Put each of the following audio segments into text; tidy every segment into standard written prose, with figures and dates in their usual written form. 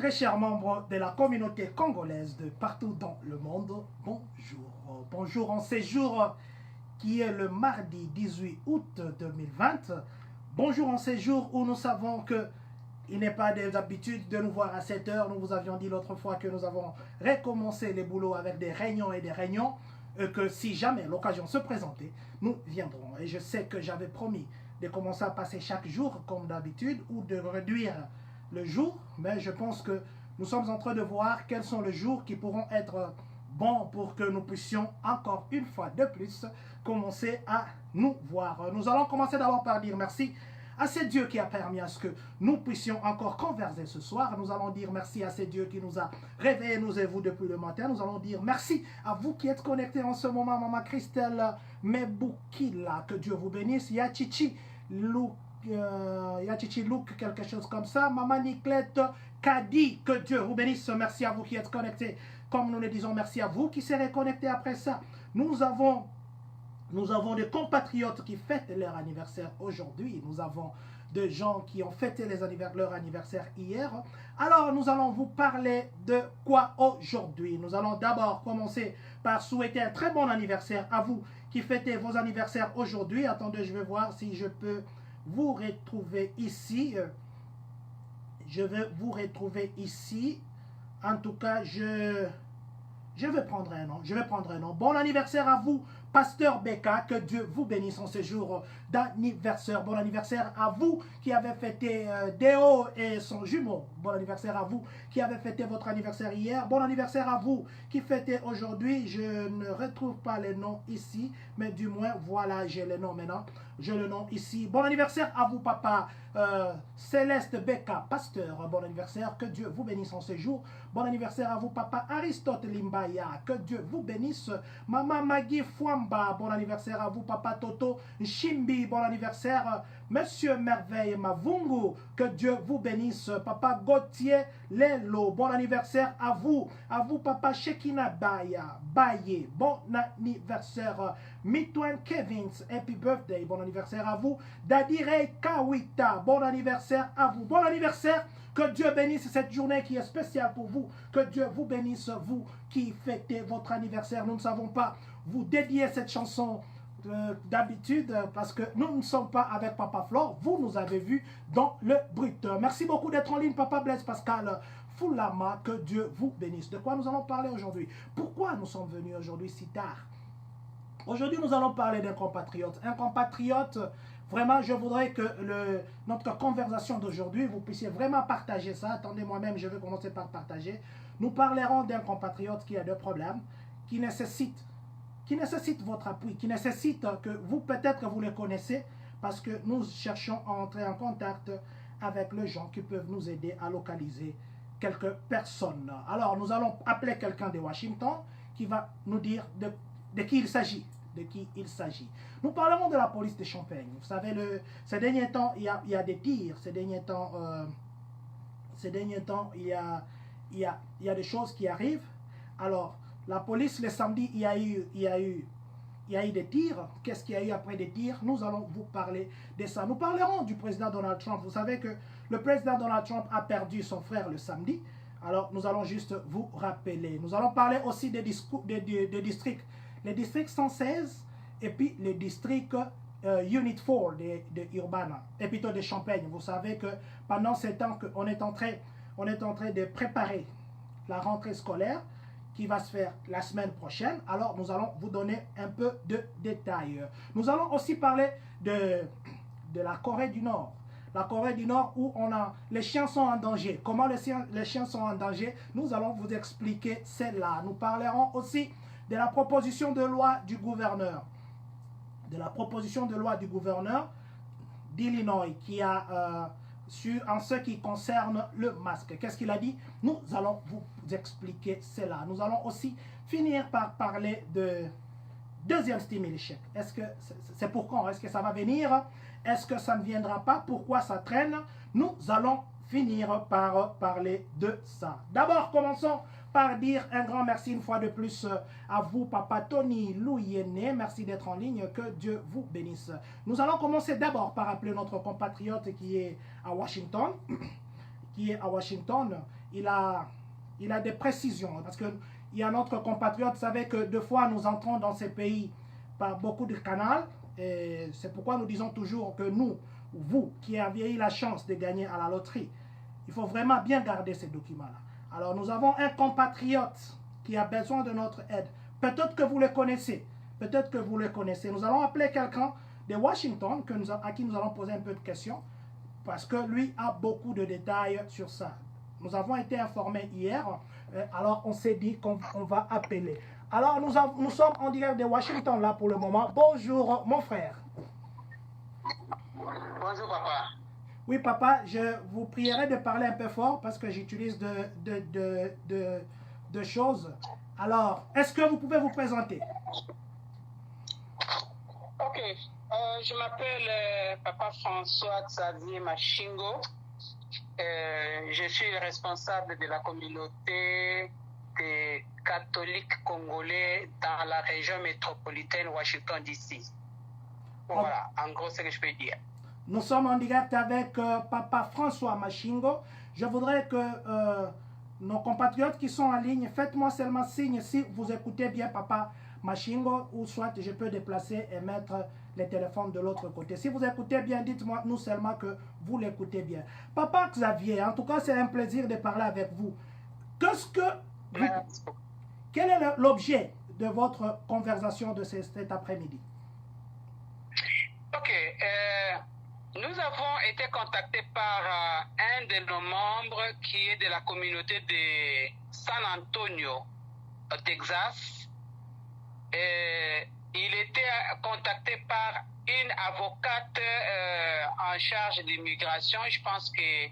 Très chers membres de la communauté congolaise de partout dans le monde, bonjour. Bonjour en ce jour qui est le mardi 18 août 2020. Bonjour en ce jour où nous savons que il n'est pas d'habitude de nous voir à 7 heures. Nous vous avions dit l'autre fois que nous avons recommencé les boulots avec des réunions et des réunions. Et que si jamais l'occasion se présentait, nous viendrons. Et je sais que j'avais promis de commencer à passer chaque jour comme d'habitude ou de réduire le jour. Mais je pense que nous sommes en train de voir quels sont les jours qui pourront être bons pour que nous puissions encore une fois de plus commencer à nous voir. Nous allons commencer d'abord par dire merci à ce Dieu qui a permis à ce que nous puissions encore converser ce soir. Nous allons dire merci à ce Dieu qui nous a réveillés, nous et vous, depuis le matin. Nous allons dire merci à vous qui êtes connectés en ce moment. Maman Christelle Meboukila, que Dieu vous bénisse. Yachichi Luke, quelque chose comme ça. Maman Niclette Kadi, que Dieu vous bénisse. Merci à vous qui êtes connectés. Comme nous le disons, merci à vous qui serez connectés après ça. Nous avons des compatriotes qui fêtent leur anniversaire aujourd'hui. Nous avons des gens qui ont fêté leur anniversaire hier. Alors, nous allons vous parler de quoi aujourd'hui? Nous allons d'abord commencer par souhaiter un très bon anniversaire à vous qui fêtez vos anniversaires aujourd'hui. Attendez, je vais voir si je peux vous retrouver ici. Je vais vous retrouver ici. En tout cas, je vais prendre un nom. Bon anniversaire à vous, Pasteur Becca, que Dieu vous bénisse en ce jour d'anniversaire. Bon anniversaire à vous qui avez fêté Déo et son jumeau. Bon anniversaire à vous qui avez fêté votre anniversaire hier. Bon anniversaire à vous qui fêtez aujourd'hui. Je ne retrouve pas les noms ici, mais du moins, voilà, j'ai les noms maintenant. J'ai le nom ici. Bon anniversaire à vous, papa Céleste Becca, pasteur. Bon anniversaire, que Dieu vous bénisse en ce jour. Bon anniversaire à vous, papa Aristote Limbaya, que Dieu vous bénisse. Maman Maggie Fouamba, bon anniversaire à vous, papa Toto Nchimbi, bon anniversaire. Monsieur Merveille Mavungu, que Dieu vous bénisse. Papa Gauthier Lelo, bon anniversaire à vous. À vous, papa Shekina Baye, bon anniversaire. Mitouane Kevins, happy birthday, bon anniversaire à vous. Dadire Kawita, bon anniversaire à vous. Bon anniversaire, que Dieu bénisse cette journée qui est spéciale pour vous. Que Dieu vous bénisse, vous qui fêtez votre anniversaire. Nous ne savons pas vous dédier cette chanson d'habitude parce que nous ne sommes pas avec Papa Flore. Vous nous avez vu dans le brut. Merci beaucoup d'être en ligne, Papa Blaise Pascal Foulama. Que Dieu vous bénisse. De quoi nous allons parler aujourd'hui? Pourquoi nous sommes venus aujourd'hui si tard? Aujourd'hui, nous allons parler d'un compatriote. Un compatriote, vraiment, je voudrais que notre conversation d'aujourd'hui, vous puissiez vraiment partager ça. Attendez, moi-même, je vais commencer par partager. Nous parlerons d'un compatriote qui a des problèmes, qui nécessite votre appui, qui nécessite que vous, peut-être, vous le connaissez, parce que nous cherchons à entrer en contact avec les gens qui peuvent nous aider à localiser quelques personnes. Alors, nous allons appeler quelqu'un de Washington qui va nous dire de qui il s'agit. Nous parlerons de la police de Champagne. Vous savez, ces derniers temps, il y a des tirs. Ces derniers temps, il y a des choses qui arrivent. Alors, la police, le samedi, il y a eu des tirs. Qu'est-ce qu'il y a eu après des tirs? Nous allons vous parler de ça. Nous parlerons du président Donald Trump. Vous savez que le président Donald Trump a perdu son frère le samedi. Alors, nous allons juste vous rappeler. Nous allons parler aussi des districts. Les districts 116 et puis le district Unit 4 de Urbana, et plutôt de Champagne. Vous savez que pendant ce temps qu'on est en train de préparer la rentrée scolaire qui va se faire la semaine prochaine. Alors, nous allons vous donner un peu de détails. Nous allons aussi parler de la Corée du Nord. La Corée du Nord où les chiens sont en danger. Comment les chiens sont en danger? Nous allons vous expliquer cela. Nous parlerons aussi de la proposition de loi du gouverneur. D'Illinois qui a en ce qui concerne le masque. Qu'est-ce qu'il a dit? Nous allons vous expliquer cela. Nous allons aussi finir par parler de deuxième stimulus check. Est-ce que c'est pour quand? Est-ce que ça va venir? Est-ce que ça ne viendra pas? Pourquoi ça traîne? Nous allons finir par parler de ça. D'abord, commençons par dire un grand merci une fois de plus à vous, Papa Tony Louyene. Merci d'être en ligne. Que Dieu vous bénisse. Nous allons commencer d'abord par appeler notre compatriote qui est à Washington. il a des précisions. Parce qu'il y a notre compatriote, vous savez que deux fois nous entrons dans ces pays par beaucoup de canaux. Et c'est pourquoi nous disons toujours que nous, vous qui avez eu la chance de gagner à la loterie, il faut vraiment bien garder ces documents-là. Alors nous avons un compatriote qui a besoin de notre aide. Peut-être que vous le connaissez. Peut-être que vous le connaissez. Nous allons appeler quelqu'un de Washington à qui nous allons poser un peu de questions parce que lui a beaucoup de détails sur ça. Nous avons été informés hier, alors on s'est dit qu'on va appeler. Alors nous sommes en direct de Washington là pour le moment. Bonjour mon frère. Bonjour papa. Oui papa, je vous prierai de parler un peu fort parce que j'utilise de choses. Alors, est-ce que vous pouvez vous présenter? Ok, je m'appelle Papa François Xavier Machingo. Je suis le responsable de la communauté des catholiques congolais dans la région métropolitaine Washington DC. Voilà, en gros, c'est ce que je peux dire. Nous sommes en direct avec Papa François Machingo. Je voudrais que nos compatriotes qui sont en ligne, faites-moi seulement signe si vous écoutez bien Papa Machingo, ou soit je peux déplacer et mettre les téléphones de l'autre côté. Si vous écoutez bien, dites-moi nous seulement que vous l'écoutez bien. Papa Xavier, en tout cas, c'est un plaisir de parler avec vous. Quel est l'objet de votre conversation de cet après-midi? Ok, nous avons été contactés par un de nos membres qui est de la communauté de San Antonio, au Texas. Il était contacté par une avocate en charge d'immigration. Je pense que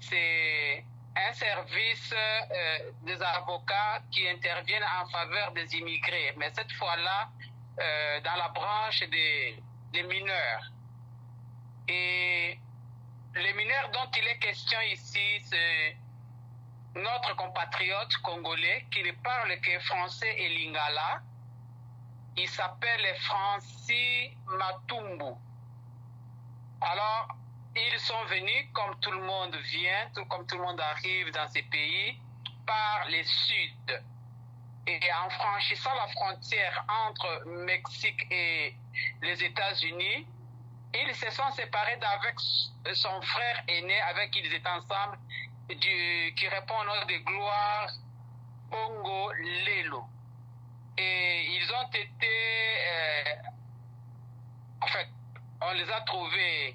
c'est un service des avocats qui interviennent en faveur des immigrés, mais cette fois-là dans la branche des mineurs. Et les mineurs dont il est question ici, c'est notre compatriote congolais qui ne parle que français et lingala. Il s'appelle Francis Matumbu. Alors, ils sont venus, comme tout le monde vient, comme tout le monde arrive dans ces pays, par les Sud. Et en franchissant la frontière entre Mexique et les États-Unis, ils se sont séparés d'avec son frère aîné avec qui ils étaient ensemble, qui répond au nom de Gloire Bongo Lelo. Et ils ont été, en fait, on les a trouvés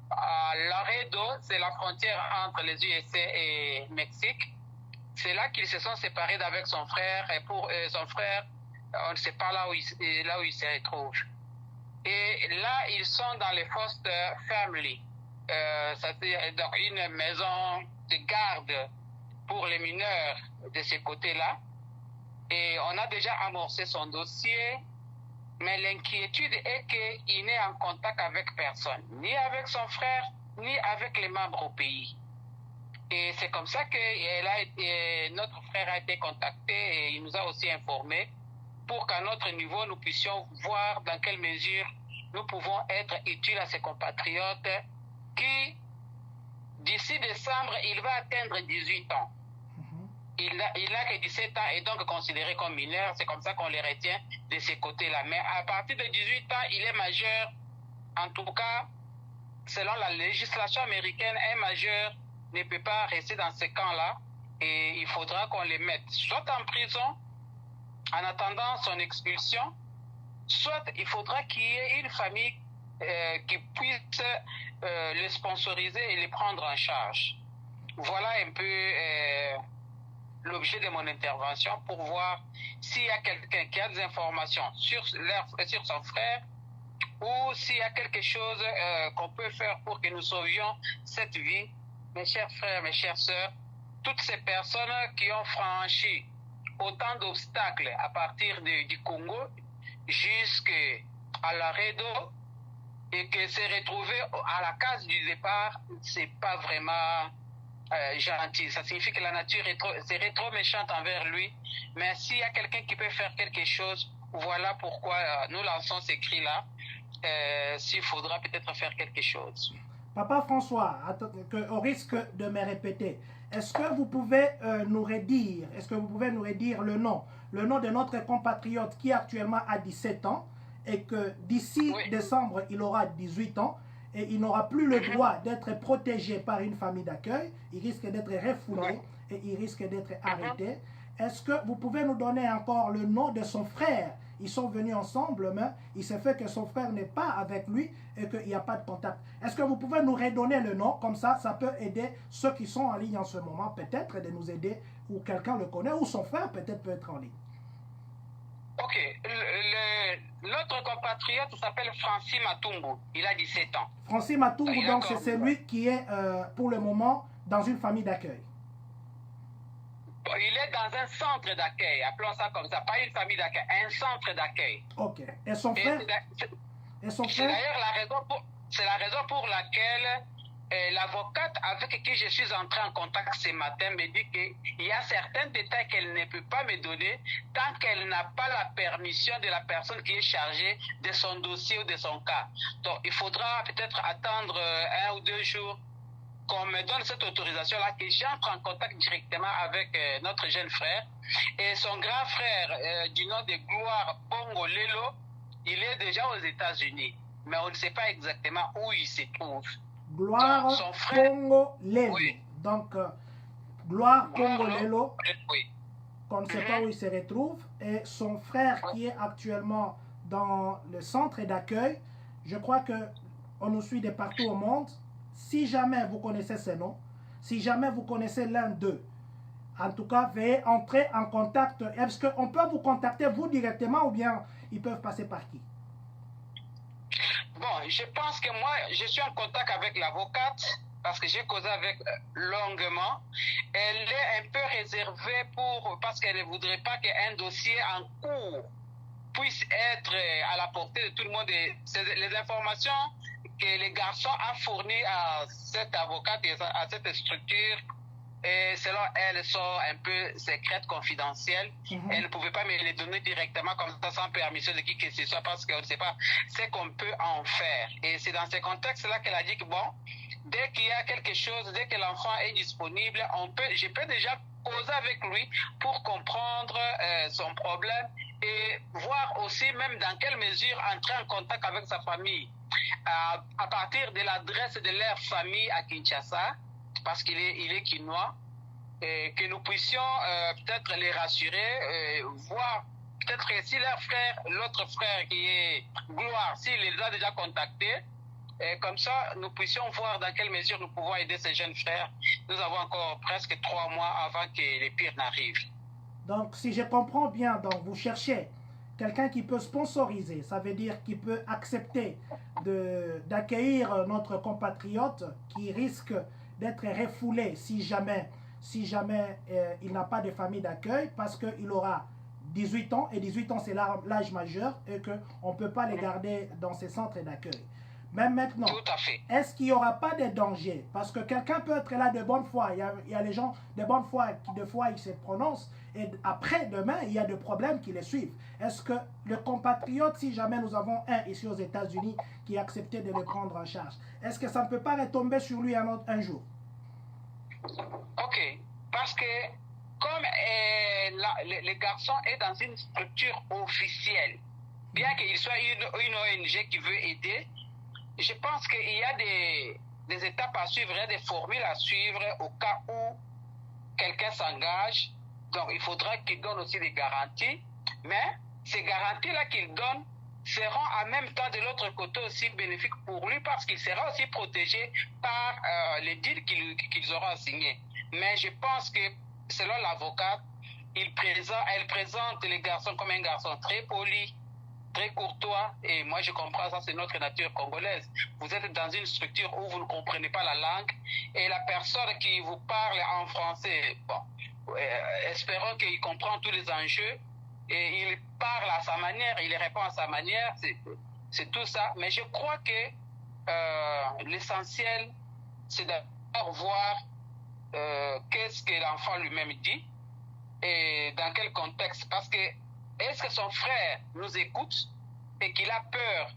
à Laredo, c'est la frontière entre les USA et Mexique. C'est là qu'ils se sont séparés d'avec son frère, et pour son frère, on ne sait pas là où il se retrouve. Et là, ils sont dans les foster family, c'est-à-dire dans une maison de garde pour les mineurs de ce côté-là. Et on a déjà amorcé son dossier, mais l'inquiétude est qu'il n'est en contact avec personne, ni avec son frère, ni avec les membres au pays. Et c'est comme ça que notre frère a été contacté et il nous a aussi informé pour qu'à notre niveau, nous puissions voir dans quelle mesure nous pouvons être utiles à ces compatriotes qui, d'ici décembre, il va atteindre 18 ans. Il n'a que 17 ans et donc considéré comme mineur. C'est comme ça qu'on les retient de ces côtés-là. Mais à partir de 18 ans, il est majeur. En tout cas, selon la législation américaine, un majeur ne peut pas rester dans ces camps-là et il faudra qu'on les mette soit en prison en attendant son expulsion, soit il faudra qu'il y ait une famille qui puisse les sponsoriser et les prendre en charge. Voilà un peu l'objet de mon intervention pour voir s'il y a quelqu'un qui a des informations sur son frère ou s'il y a quelque chose qu'on peut faire pour que nous sauvions cette vie. Mes chers frères, mes chères sœurs, toutes ces personnes qui ont franchi autant d'obstacles à partir du Congo jusqu'à Laredo et que se retrouver à la case du départ, c'est pas vraiment gentil. Ça signifie que la nature serait trop méchante envers lui. Mais s'il y a quelqu'un qui peut faire quelque chose, voilà pourquoi nous lançons ces cris-là. S'il faudra peut-être faire quelque chose. Papa François, au risque de me répéter, Est-ce que vous pouvez nous redire, le nom de notre compatriote qui actuellement a 17 ans et que d'ici décembre, il aura 18 ans et il n'aura plus le droit d'être protégé par une famille d'accueil, il risque d'être refoulé et il risque d'être arrêté. Est-ce que vous pouvez nous donner encore le nom de son frère? Ils sont venus ensemble, mais il s'est fait que son frère n'est pas avec lui et qu'il n'y a pas de contact. Est-ce que vous pouvez nous redonner le nom? Comme ça, ça peut aider ceux qui sont en ligne en ce moment, peut-être de nous aider, ou quelqu'un le connaît, ou son frère peut-être peut être en ligne. Ok. L'autre compatriote s'appelle Francis Matumbu. Il a 17 ans. Francis Matumbu, donc c'est celui qui est pour le moment dans une famille d'accueil. Il est dans un centre d'accueil, appelons ça comme ça, pas une famille d'accueil, un centre d'accueil. Ok. Et son frère? C'est d'ailleurs la raison pour laquelle l'avocate avec qui je suis entré en contact ce matin me dit qu'il y a certains détails qu'elle ne peut pas me donner tant qu'elle n'a pas la permission de la personne qui est chargée de son dossier ou de son cas. Donc il faudra peut-être attendre 1 ou 2 jours qu'on me donne cette autorisation-là, que j'entre en contact directement avec notre jeune frère. Et son grand frère, du nom de Gloire Bongo Lelo, il est déjà aux États-Unis, mais on ne sait pas exactement où il se trouve. Gloire Bongo Lelo. Oui. Donc, Gloire Bongo Lelo, qu'on ne sait pas où il se retrouve. Et son frère qui est actuellement dans le centre d'accueil, je crois qu'on nous suit de partout au monde. Si jamais vous connaissez ces noms, si jamais vous connaissez l'un d'eux, en tout cas, veuillez entrer en contact. Est-ce qu'on peut vous contacter, vous, directement, ou bien ils peuvent passer par qui? Bon, je pense que moi, je suis en contact avec l'avocate, parce que j'ai causé avec longuement. Elle est un peu réservée parce qu'elle ne voudrait pas qu'un dossier en cours puisse être à la portée de tout le monde. Les informations que les garçons ont fournies à cette avocate et à cette structure, et selon elle, sont un peu secrètes, confidentielles. Elle ne pouvait pas me les donner directement comme ça, sans permission de qui que ce soit, parce qu'on ne sait pas ce qu'on peut en faire. Et c'est dans ce contexte-là qu'elle a dit que bon, dès qu'il y a quelque chose, dès que l'enfant est disponible, je peux déjà causer avec lui pour comprendre son problème et voir aussi même dans quelle mesure entrer en contact avec sa famille à partir de l'adresse de leur famille à Kinshasa, parce qu'il est quinois, et que nous puissions peut-être les rassurer, voir peut-être que si leur frère, l'autre frère qui est Gloire, s'il les a déjà contactés, et comme ça, nous puissions voir dans quelle mesure nous pouvons aider ces jeunes frères. Nous avons encore presque 3 mois avant que les pires n'arrivent. Donc, si je comprends bien, donc vous cherchez quelqu'un qui peut sponsoriser, ça veut dire qui peut accepter d'accueillir notre compatriote qui risque d'être refoulé si jamais il n'a pas de famille d'accueil, parce qu'il aura 18 ans, et 18 ans c'est l'âge majeur, et qu'on ne peut pas les garder dans ces centres d'accueil. Même maintenant, est-ce qu'il n'y aura pas de danger? Parce que quelqu'un peut être là de bonne foi. Il y a les gens de bonne foi qui, de fois, ils se prononcent. Et après, demain, il y a des problèmes qui les suivent. Est-ce que le compatriote, si jamais nous avons un ici aux États-Unis qui a accepté de le prendre en charge, est-ce que ça ne peut pas retomber sur lui un jour? Ok. Parce que comme le garçon est dans une structure officielle, bien qu'il soit une ONG qui veut aider, je pense qu'il y a des étapes à suivre, des formules à suivre au cas où quelqu'un s'engage. Donc, il faudra qu'il donne aussi des garanties. Mais ces garanties-là qu'il donne seront en même temps de l'autre côté aussi bénéfiques pour lui, parce qu'il sera aussi protégé par les deals qu'ils auront signés. Mais je pense que, selon l'avocate, elle présente les garçons comme un garçon très poli, très courtois, et moi je comprends ça, c'est notre nature congolaise. Vous êtes dans une structure où vous ne comprenez pas la langue, et la personne qui vous parle en français, bon, espérons qu'il comprend tous les enjeux, et il parle à sa manière, il répond à sa manière, c'est tout ça. Mais je crois que l'essentiel, c'est d'abord voir qu'est-ce que l'enfant lui-même dit, et dans quel contexte, parce que est-ce que son frère nous écoute et qu'il a peur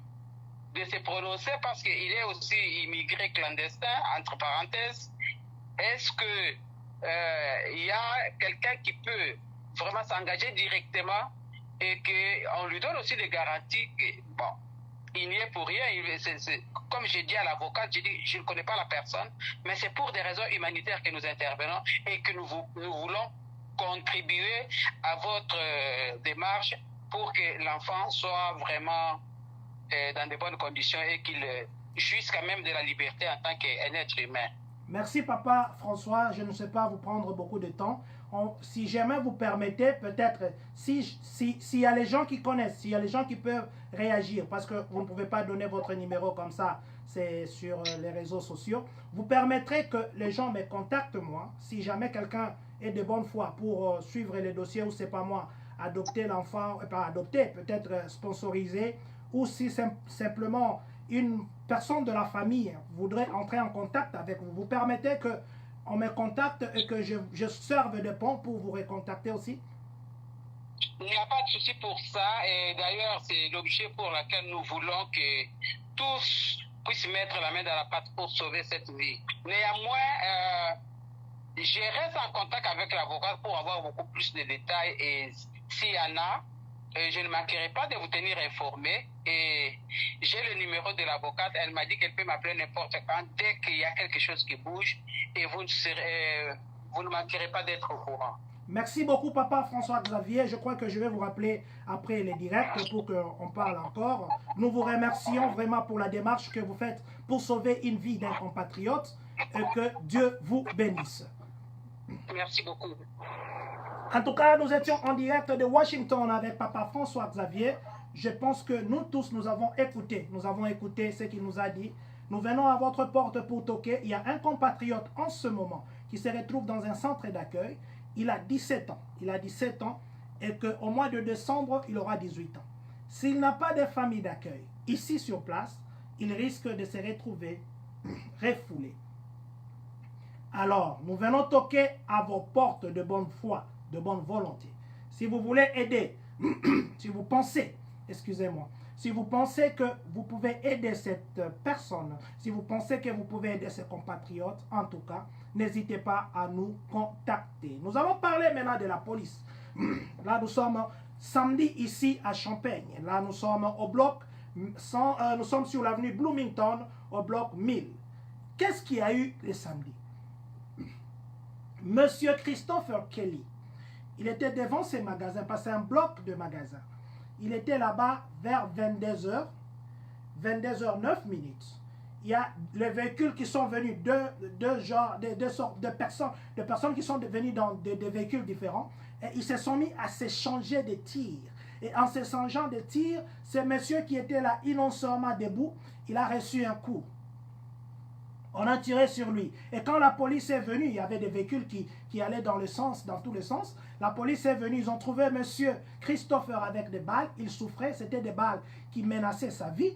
de se prononcer parce qu'il est aussi immigré clandestin, entre parenthèses? Est-ce que il y a quelqu'un qui peut vraiment s'engager directement et qu'on lui donne aussi des garanties que, bon, il n'y est pour rien. Comme j'ai dit à l'avocat, j'ai dit, je ne connais pas la personne, mais c'est pour des raisons humanitaires que nous intervenons et que nous voulons contribuer à votre démarche pour que l'enfant soit vraiment dans de bonnes conditions et qu'il jouisse quand même de la liberté en tant qu'un être humain. Merci papa François, je ne sais pas vous prendre beaucoup de temps. Si jamais vous permettez, peut-être, s'il y a les gens qui connaissent, s'il y a les gens qui peuvent réagir, parce que vous ne pouvez pas donner votre numéro comme ça, c'est sur les réseaux sociaux, vous permettrez que les gens me contactent moi, si jamais quelqu'un est de bonne foi pour suivre les dossiers, ou c'est pas moi, adopter l'enfant, pas adopter, peut-être sponsoriser, ou si simplement une personne de la famille voudrait entrer en contact avec vous, vous permettez qu'on me contacte et que je serve de pont pour vous recontacter aussi? Il n'y a pas de souci pour ça. Et d'ailleurs, c'est l'objet pour lequel nous voulons que tous puissent mettre la main dans la pâte pour sauver cette vie. Néanmoins, je reste en contact avec l'avocat pour avoir beaucoup plus de détails. Et s'il y en a, je ne manquerai pas de vous tenir informé. Et j'ai le numéro de l'avocate. Elle m'a dit qu'elle peut m'appeler n'importe quand dès qu'il y a quelque chose qui bouge. Et vous ne manquerez pas d'être au courant. Merci beaucoup, papa François-Xavier. Je crois que je vais vous rappeler après les directs pour qu'on parle encore. Nous vous remercions vraiment pour la démarche que vous faites pour sauver une vie d'un compatriote et que Dieu vous bénisse. Merci beaucoup. En tout cas, nous étions en direct de Washington avec papa François-Xavier. Je pense que nous tous, nous avons écouté ce qu'il nous a dit. Nous venons à votre porte pour toquer. Il y a un compatriote en ce moment qui se retrouve dans un centre d'accueil. Il a 17 ans. Il a 17 ans et qu'au mois de décembre, il aura 18 ans. S'il n'a pas de famille d'accueil ici sur place, il risque de se retrouver refoulé. Alors, nous venons toquer à vos portes de bonne foi, de bonne volonté. Si vous voulez aider, si vous pensez, excusez-moi, si vous pensez que vous pouvez aider cette personne, si vous pensez que vous pouvez aider ses compatriotes, en tout cas, n'hésitez pas à nous contacter. Nous allons parler maintenant de la police. Là, nous sommes samedi ici à Champagne. Là, nous sommes au bloc, nous sommes sur l'avenue Bloomington, au bloc 1000. Qu'est-ce qu'il y a eu le samedi? Monsieur Christopher Kelly, il était devant ses magasins, parce que c'est un bloc de magasins. Il était là-bas vers 22h, 22h09 minutes. Il y a les véhicules qui sont venus de sortes de personnes qui sont venues dans des véhicules différents. Et ils se sont mis à s'échanger des tirs. Et en s'échangeant des tirs, ce monsieur qui était là innocemment debout, il a reçu un coup. On a tiré sur lui. Et quand la police est venue, il y avait des véhicules qui allaient dans tous les sens. La police est venue, ils ont trouvé monsieur Christopher avec des balles. Il souffrait, c'était des balles qui menaçaient sa vie.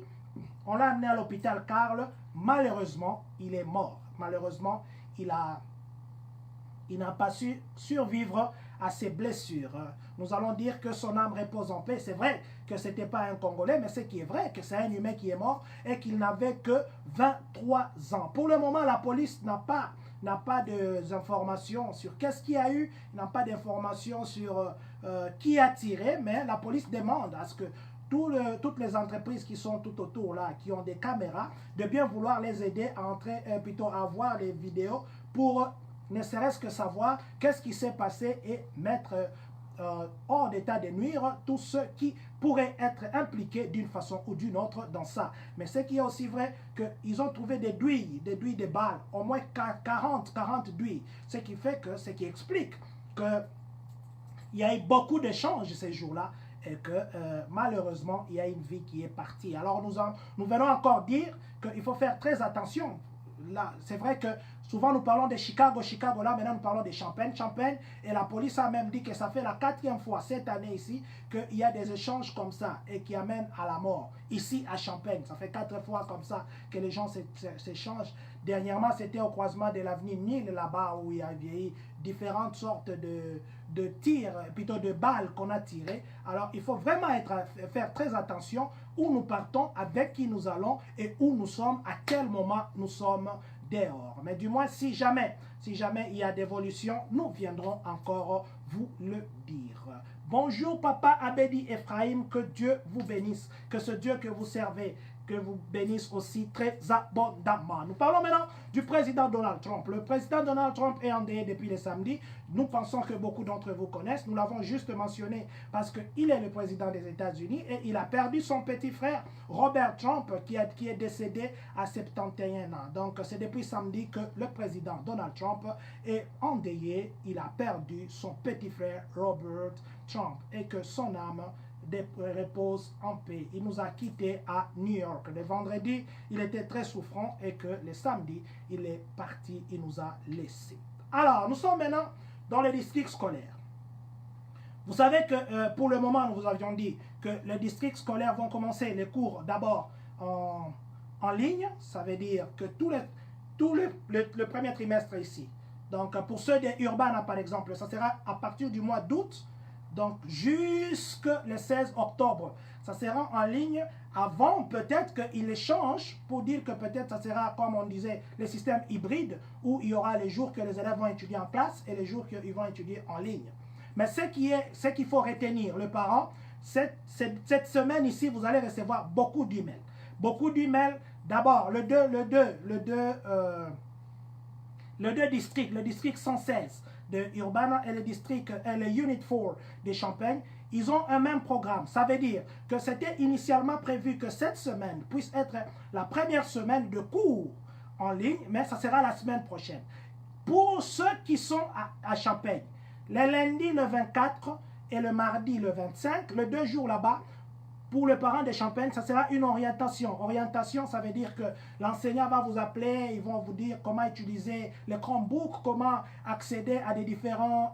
On l'a amené à l'hôpital Karl. Malheureusement, il est mort. Malheureusement, il n'a pas su survivre à ses blessures. Nous allons dire que son âme repose en paix. C'est vrai que ce n'était pas un Congolais, mais ce qui est vrai, que c'est un humain qui est mort et qu'il n'avait que 23 ans. Pour le moment, la police n'a pas d'informations sur qu'est-ce qu'il y a eu, n'a pas d'informations sur qui a tiré, mais la police demande à ce que toutes les entreprises qui sont tout autour là, qui ont des caméras, de bien vouloir les aider à entrer, plutôt à voir les vidéos pour ne serait-ce que savoir qu'est-ce qui s'est passé et mettre hors d'état de nuire tous ceux qui pourraient être impliqués d'une façon ou d'une autre dans ça. Mais ce qui est aussi vrai, qu'ils ont trouvé des douilles de balles, au moins 40 douilles, ce qui explique qu'il y a eu beaucoup d'échanges ces jours-là et que malheureusement, il y a une vie qui est partie. Alors nous venons encore dire qu'il faut faire très attention. Là, c'est vrai que souvent nous parlons de Chicago, là maintenant nous parlons de Champagne, et la police a même dit que ça fait la 4e fois cette année ici qu'il y a des échanges comme ça et qui amènent à la mort. Ici à Champagne, ça fait 4 fois comme ça que les gens s'échangent. Dernièrement, c'était au croisement de l'avenue Nil là-bas où il y avait différentes sortes de tirs, plutôt de balles qu'on a tirées. Alors il faut vraiment faire très attention où nous partons, avec qui nous allons et où nous sommes, à quel moment nous sommes dehors. Mais du moins, si jamais il y a d'évolution, nous viendrons encore vous le dire. Bonjour Papa Abedi Ephraim, que Dieu vous bénisse, que ce Dieu que vous servez, que vous bénisse aussi très abondamment. Nous parlons maintenant du président Donald Trump. Le président Donald Trump est endeuillé depuis le samedi. Nous pensons que beaucoup d'entre vous connaissent. Nous l'avons juste mentionné parce qu'il est le président des États-Unis et il a perdu son petit frère Robert Trump qui est décédé à 71 ans. Donc c'est depuis samedi que le président Donald Trump est endeuillé. Il a perdu son petit frère Robert Trump et que son âme repose en paix. Il nous a quittés à New York. Le vendredi, il était très souffrant et que le samedi, il est parti, il nous a laissés. Alors, nous sommes maintenant dans les districts scolaires. Vous savez que pour le moment, nous vous avions dit que les districts scolaires vont commencer les cours d'abord en ligne. Ça veut dire que tout le premier trimestre ici. Donc, pour ceux des Urbana, par exemple, ça sera à partir du mois d'août. Donc, jusqu'au 16 octobre, ça sera en ligne. Avant, peut-être qu'ils les changent pour dire que peut-être ça sera, comme on disait, le système hybride où il y aura les jours que les élèves vont étudier en classe et les jours qu'ils vont étudier en ligne. Mais ce qu'il faut retenir, le parent, cette semaine ici, vous allez recevoir beaucoup d'emails. Beaucoup d'emails. D'abord, le 2 districts, le district 116 de Urbana et le district et le Unit 4 de Champagne, ils ont un même programme. Ça veut dire que c'était initialement prévu que cette semaine puisse être la première semaine de cours en ligne, mais ça sera la semaine prochaine. Pour ceux qui sont à Champagne, le lundi le 24 et le mardi le 25, les 2 jours là-bas, pour les parents de Champagne, ça sera une orientation. Orientation, ça veut dire que l'enseignant va vous appeler, ils vont vous dire comment utiliser les Chromebooks, comment accéder à des différents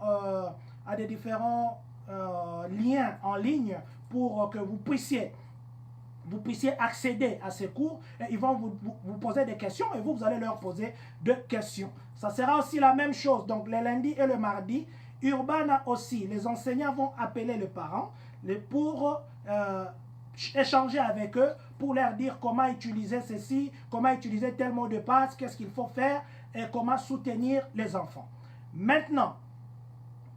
liens en ligne pour que vous puissiez accéder à ces cours. Et ils vont vous poser des questions et vous allez leur poser des questions. Ça sera aussi la même chose. Donc, le lundi et le mardi, Urbana aussi, les enseignants vont appeler les parents pour échanger avec eux pour leur dire comment utiliser ceci, comment utiliser tel mot de passe, qu'est-ce qu'il faut faire et comment soutenir les enfants. Maintenant,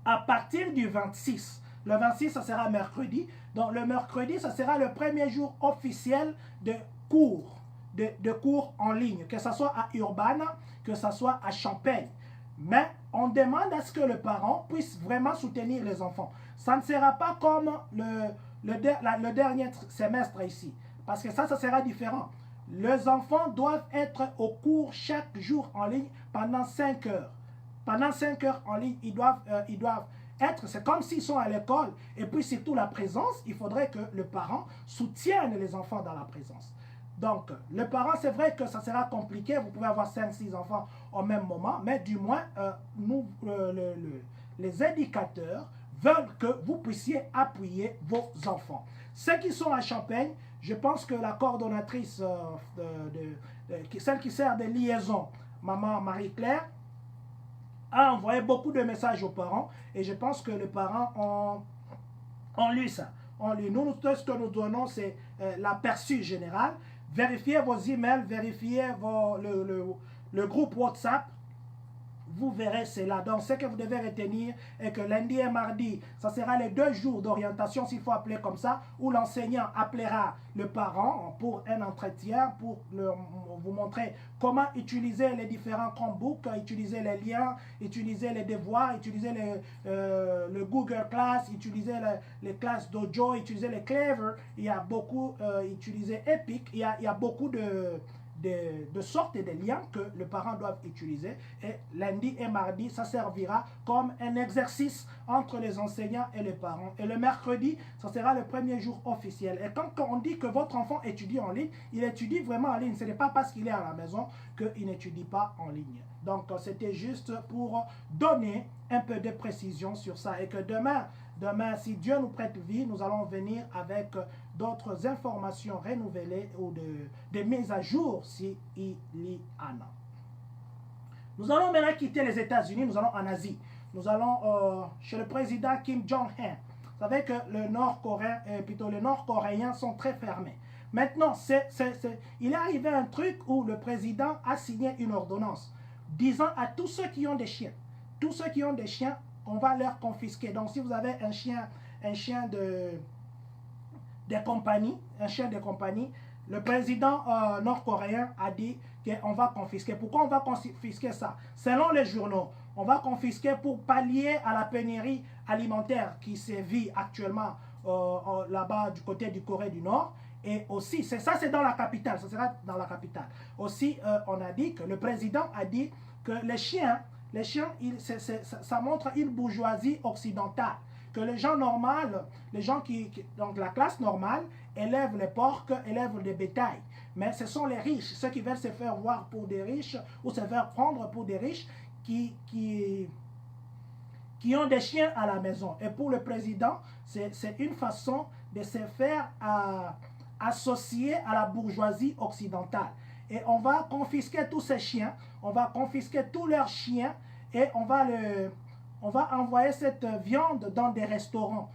à partir du 26, le 26 ça sera mercredi, donc le mercredi ça sera le premier jour officiel de cours, de cours en ligne, que ce soit à Urbana, que ce soit à Champagne. Mais on demande à ce que le parent puisse vraiment soutenir les enfants. Ça ne sera pas comme le dernier semestre ici. Parce que ça sera différent. Les enfants doivent être au cours chaque jour en ligne pendant 5 heures. Pendant 5 heures en ligne, ils doivent être, c'est comme s'ils sont à l'école. Et puis surtout la présence, il faudrait que le parent soutienne les enfants dans la présence. Donc, le parent, c'est vrai que ça sera compliqué. Vous pouvez avoir 5-6 enfants au même moment. Mais du moins, les éducateurs veulent que vous puissiez appuyer vos enfants. Ceux qui sont à Champagne, je pense que la coordonnatrice, celle qui sert de liaison, Maman Marie-Claire, a envoyé beaucoup de messages aux parents et je pense que les parents ont lu ça. Nous, tout ce que nous donnons, c'est l'aperçu général. Vérifiez vos emails, vérifiez le groupe WhatsApp. Vous verrez cela. Donc, ce que vous devez retenir est que lundi et mardi, ça sera les 2 jours d'orientation, s'il faut appeler comme ça, où l'enseignant appellera le parent pour un entretien, pour vous montrer comment utiliser les différents Chromebooks, utiliser les liens, utiliser les devoirs, utiliser le Google Class, utiliser les classes Dojo, utiliser les Clever. Il y a beaucoup, utiliser Epic. Il y a beaucoup de sortes de liens que les parents doivent utiliser. Et lundi et mardi, ça servira comme un exercice entre les enseignants et les parents. Et le mercredi, ça sera le premier jour officiel. Et quand on dit que votre enfant étudie en ligne, il étudie vraiment en ligne. Ce n'est pas parce qu'il est à la maison qu'il n'étudie pas en ligne. Donc, c'était juste pour donner un peu de précision sur ça. Et que demain, si Dieu nous prête vie, nous allons venir avec d'autres informations renouvelées ou des mises à jour s'il y en a. Nous allons maintenant quitter les États-Unis, nous allons en Asie. Nous allons chez le président Kim Jong-un. Vous savez que les Nord-Coréens sont très fermés. Maintenant, il est arrivé un truc où le président a signé une ordonnance disant à tous ceux qui ont des chiens, on va leur confisquer. Donc, si vous avez un chien de compagnie, le président nord-coréen a dit qu'on va confisquer. Pourquoi on va confisquer ça? Selon les journaux, on va confisquer pour pallier à la pénurie alimentaire qui sévit actuellement là-bas du côté du Corée du Nord. Et aussi, ça c'est dans la capitale, ça sera dans la capitale. Aussi, on a dit que le président a dit que les chiens, ça montre une bourgeoisie occidentale. Que les gens normaux, donc la classe normale, élèvent les porcs, élèvent des bétails. Mais ce sont les riches, ceux qui veulent se faire voir pour des riches ou se faire prendre pour des riches qui ont des chiens à la maison. Et pour le président, c'est une façon de se faire associer à la bourgeoisie occidentale. Et on va confisquer tous ces chiens, on va confisquer tous leurs chiens et on va envoyer cette viande dans des restaurants.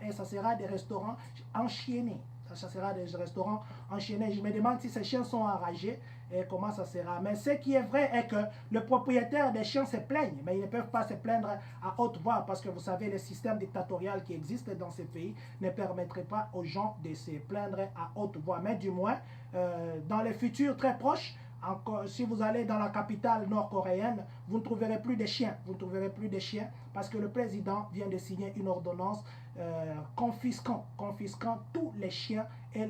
Et ça sera des restaurants enchaînés. Ça sera des restaurants enchaînés. Je me demande si ces chiens sont enragés et comment ça sera. Mais ce qui est vrai est que le propriétaire des chiens se plaigne. Mais ils ne peuvent pas se plaindre à haute voix parce que vous savez, le système dictatorial qui existe dans ces pays ne permettrait pas aux gens de se plaindre à haute voix. Mais du moins, dans le futur très proche, encore, si vous allez dans la capitale nord-coréenne, vous ne trouverez plus de chiens. Vous ne trouverez plus de chiens parce que le président vient de signer une ordonnance confisquant tous les chiens et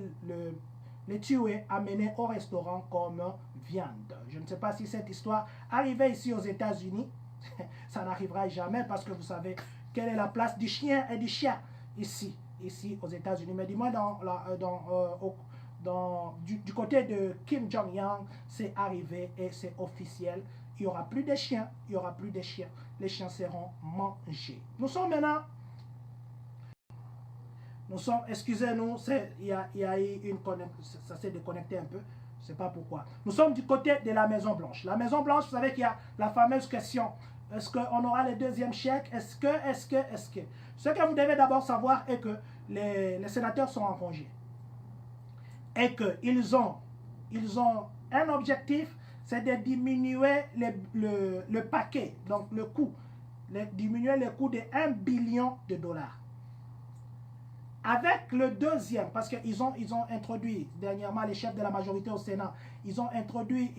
les tuer, amener au restaurant comme viande. Je ne sais pas si cette histoire arrivait ici aux États-Unis. Ça n'arrivera jamais parce que vous savez quelle est la place du chien et du chien ici aux États-Unis. Mais dis-moi du côté de Kim Jong-un, c'est arrivé et c'est officiel. Il n'y aura plus de chiens, Les chiens seront mangés. Nous sommes maintenant... excusez-nous, il y a eu une connexion, ça s'est déconnecté un peu, je ne sais pas pourquoi. Nous sommes du côté de la Maison Blanche. La Maison Blanche, vous savez qu'il y a la fameuse question, est-ce qu'on aura le deuxième chèque? Est-ce que? Ce que vous devez d'abord savoir est que les sénateurs sont en congé. Et qu'ils ont un objectif, c'est de diminuer le paquet, donc le coût, diminuer le coût de 1 billion de dollars. Avec le deuxième, parce qu'ils ont introduit dernièrement les chefs de la majorité au Sénat, ils ont introduit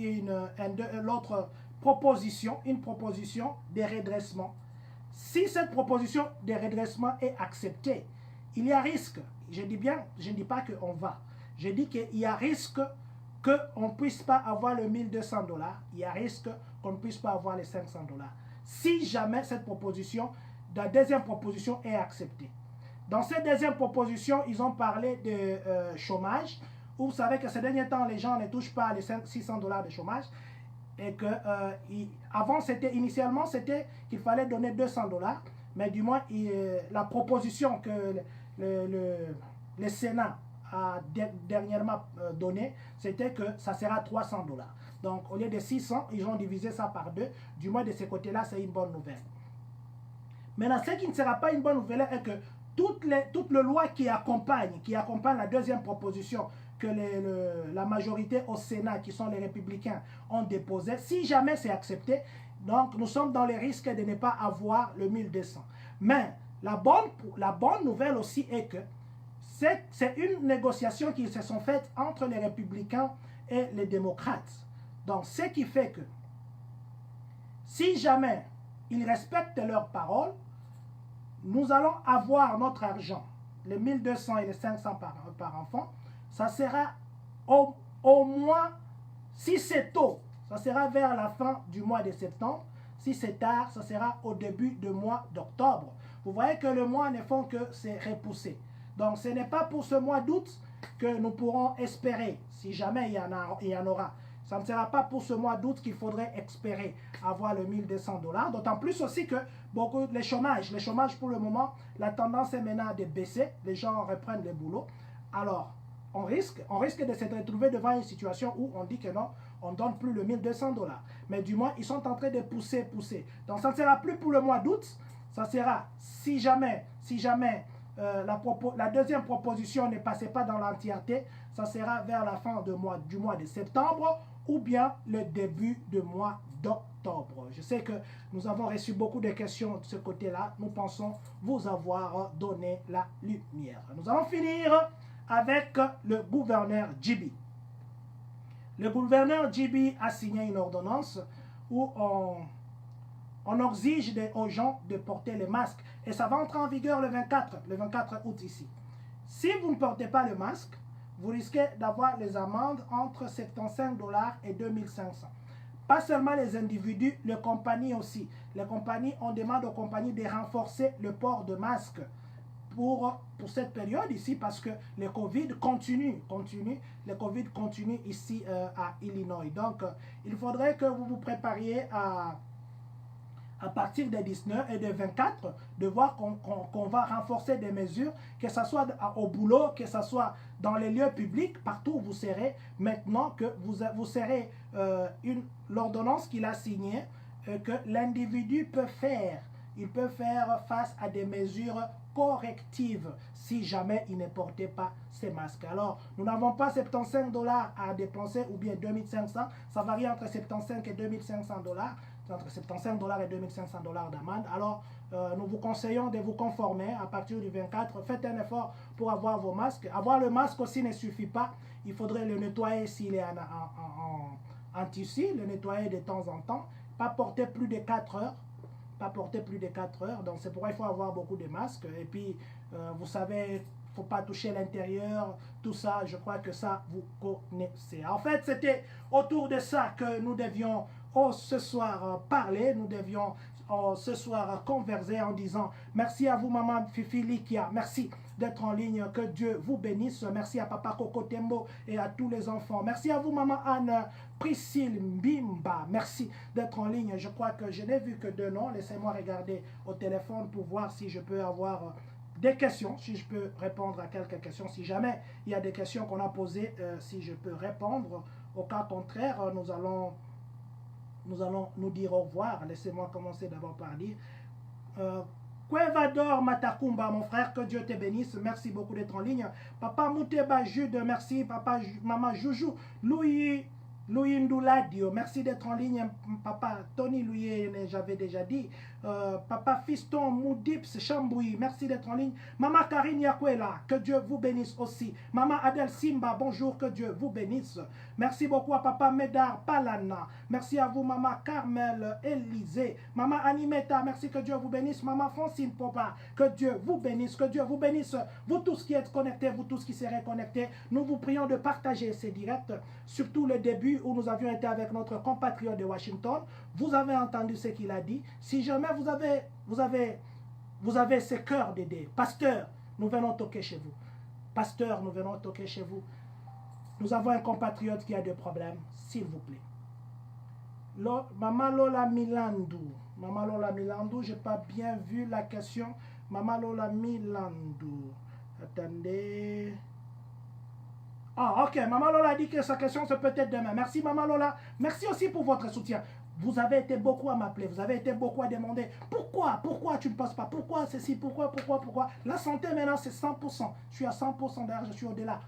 l'autre proposition, une proposition de redressement. Si cette proposition de redressement est acceptée, il y a risque, je dis bien, je ne dis pas qu'on va, je dis qu'il y a risque qu'on ne puisse pas avoir le 1200 $, il y a risque qu'on ne puisse pas avoir les 500 $. Si jamais cette proposition, la deuxième proposition est acceptée. Dans cette deuxième proposition, ils ont parlé de chômage, où vous savez que ces derniers temps, les gens ne touchent pas les 600 $ de chômage, et que avant, initialement, c'était qu'il fallait donner 200 $, mais du moins, la proposition que le Sénat a dernièrement donnée, c'était que ça sera 300 $. Donc, au lieu de 600, ils ont divisé ça par 2. Du moins, de ce côté-là, c'est une bonne nouvelle. Maintenant, ce qui ne sera pas une bonne nouvelle est que toute la loi qui accompagne la deuxième proposition que la majorité au Sénat, qui sont les républicains, ont déposée, si jamais c'est accepté, donc nous sommes dans les risques de ne pas avoir le 1200. Mais la bonne nouvelle aussi est que c'est une négociation qui se sont faites entre les républicains et les démocrates. Donc, ce qui fait que si jamais ils respectent leurs paroles, nous allons avoir notre argent, les 1200 et les 500 par enfant, ça sera au moins, si c'est tôt, ça sera vers la fin du mois de septembre. Si c'est tard, ça sera au début du mois d'octobre. Vous voyez que le mois ne font que se repousser. Donc ce n'est pas pour ce mois d'août que nous pourrons espérer, si jamais il y en aura. Ça ne sera pas pour ce mois d'août qu'il faudrait espérer avoir le 1200 $. D'autant plus aussi que les chômages pour le moment, la tendance est maintenant de baisser. Les gens reprennent le boulot. Alors, on risque de se retrouver devant une situation où on dit que non, on ne donne plus le 1200 $. Mais du moins, ils sont en train de pousser. Donc, ça ne sera plus pour le mois d'août. Ça sera, si jamais la deuxième proposition ne passait pas dans l'entièreté, ça sera vers la fin du mois de septembre ou bien le début du mois d'octobre. Je sais que nous avons reçu beaucoup de questions de ce côté-là. Nous pensons vous avoir donné la lumière. Nous allons finir avec le gouverneur Djibi. Le gouverneur Djibi a signé une ordonnance où on exige aux gens de porter les masques. Et ça va entrer en vigueur le 24 août ici. Si vous ne portez pas le masque, vous risquez d'avoir les amendes entre 75 $ et 2500. Pas seulement les individus, les compagnies aussi. Les compagnies, on demande aux compagnies de renforcer le port de masque pour cette période ici parce que le Covid continue. Le Covid continue ici à Illinois. Donc, il faudrait que vous vous prépariez à partir des 19 et des 24, de voir qu'on va renforcer des mesures, que ce soit au boulot, que ce soit dans les lieux publics, partout où vous serez, maintenant que vous serez l'ordonnance qu'il a signée, que l'individu peut faire. Il peut faire face à des mesures correctives si jamais il ne portait pas ses masques. Alors, nous n'avons pas 75 $ à dépenser ou bien 2500, ça varie entre 75 et 2500 $. Entre 75 $ et 2500 $ d'amende. Alors, nous vous conseillons de vous conformer à partir du 24. Faites un effort pour avoir vos masques. Avoir le masque aussi ne suffit pas. Il faudrait le nettoyer s'il est en tissu, le nettoyer de temps en temps. Pas porter plus de 4 heures. Pas porter plus de 4 heures. Donc, c'est pourquoi il faut avoir beaucoup de masques. Et puis, vous savez, il ne faut pas toucher l'intérieur. Tout ça, je crois que ça, vous connaissez. En fait, c'était autour de ça que nous devions ce soir parler, nous devions ce soir converser en disant merci à vous maman Fifi Likia, merci d'être en ligne, que Dieu vous bénisse, merci à papa Coco Tembo et à tous les enfants, merci à vous maman Anne Priscille Mbimba, merci d'être en ligne. Je crois que je n'ai vu que 2 noms, laissez-moi regarder au téléphone pour voir si je peux avoir des questions, si je peux répondre à quelques questions, si jamais il y a des questions qu'on a posées, si je peux répondre. Au cas contraire, nous allons nous dire au revoir. Laissez-moi commencer d'abord par dire Cuevador Matakumba, mon frère, que Dieu te bénisse. Merci beaucoup d'être en ligne. Papa Mouteba Jude, merci. Papa, maman Joujou, Louis Ndouladio, merci d'être en ligne. Papa Tony Louis, j'avais déjà dit. Papa Fiston Moudips Chamboui, merci d'être en ligne. Maman Karine Yakwela, que Dieu vous bénisse aussi. Maman Adel Simba, bonjour, que Dieu vous bénisse. Merci beaucoup à Papa Medar Palana. Merci à vous, Maman Carmel Élysée. Maman Animeta, merci, que Dieu vous bénisse. Maman Francine Popa, que Dieu vous bénisse, que Dieu vous bénisse. Vous tous qui êtes connectés, vous tous qui serez connectés, nous vous prions de partager ces directs, surtout le début où nous avions été avec notre compatriote de Washington. Vous avez entendu ce qu'il a dit. Si jamais vous avez ce cœur d'aider, pasteur, nous venons toquer chez vous. Pasteur, nous venons toquer chez vous. Nous avons un compatriote qui a des problèmes, s'il vous plaît. Maman Lola Milandou. Maman Lola Milandou, je n'ai pas bien vu la question. Maman Lola Milandou. Attendez. Ah, ok. Maman Lola a dit que sa question, c'est peut-être demain. Merci, Maman Lola. Merci aussi pour votre soutien. Vous avez été beaucoup à m'appeler, vous avez été beaucoup à demander pourquoi tu ne passes pas, pourquoi ceci, pourquoi. La santé maintenant c'est 100%, je suis à 100% d'ailleurs, je suis au-delà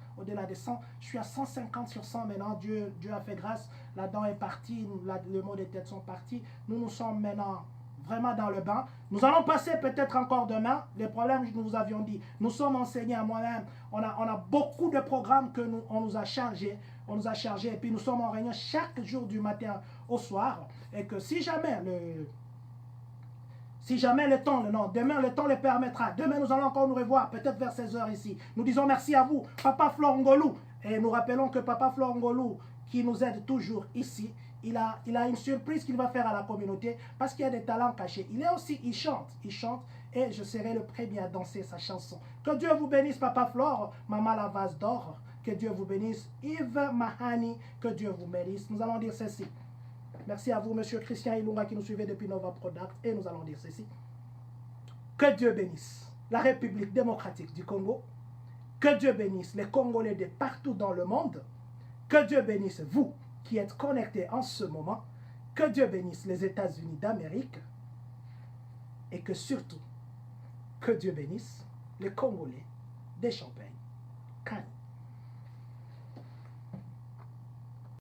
de 100, je suis à 150 sur 100 maintenant, Dieu a fait grâce, la dent est partie, le mot des têtes sont partis, nous sommes maintenant vraiment dans le bain. Nous allons passer peut-être encore demain, les problèmes nous vous avions dit, nous sommes enseignés à moi-même, on a beaucoup de programmes que on nous a chargés, et puis nous sommes en réunion chaque jour du matin au soir, et que si jamais le temps, demain le temps le permettra, demain nous allons encore nous revoir, peut-être vers 16h ici. Nous disons merci à vous, Papa Flor Ngolou, et nous rappelons que Papa Flor Ngolou, qui nous aide toujours ici, il a une surprise qu'il va faire à la communauté, parce qu'il y a des talents cachés. Il chante, et je serai le premier à danser sa chanson. Que Dieu vous bénisse, Papa Flor, Maman la vase d'or, que Dieu vous bénisse, Yves Mahani, que Dieu vous bénisse. Nous allons dire ceci. Merci à vous, Monsieur Christian Ilunga, qui nous suivait depuis Nova Product, et nous allons dire ceci. Que Dieu bénisse la République démocratique du Congo, que Dieu bénisse les Congolais de partout dans le monde, que Dieu bénisse vous qui êtes connectés en ce moment, que Dieu bénisse les États-Unis d'Amérique, et que surtout, que Dieu bénisse les Congolais, des Champagnes. Cannes.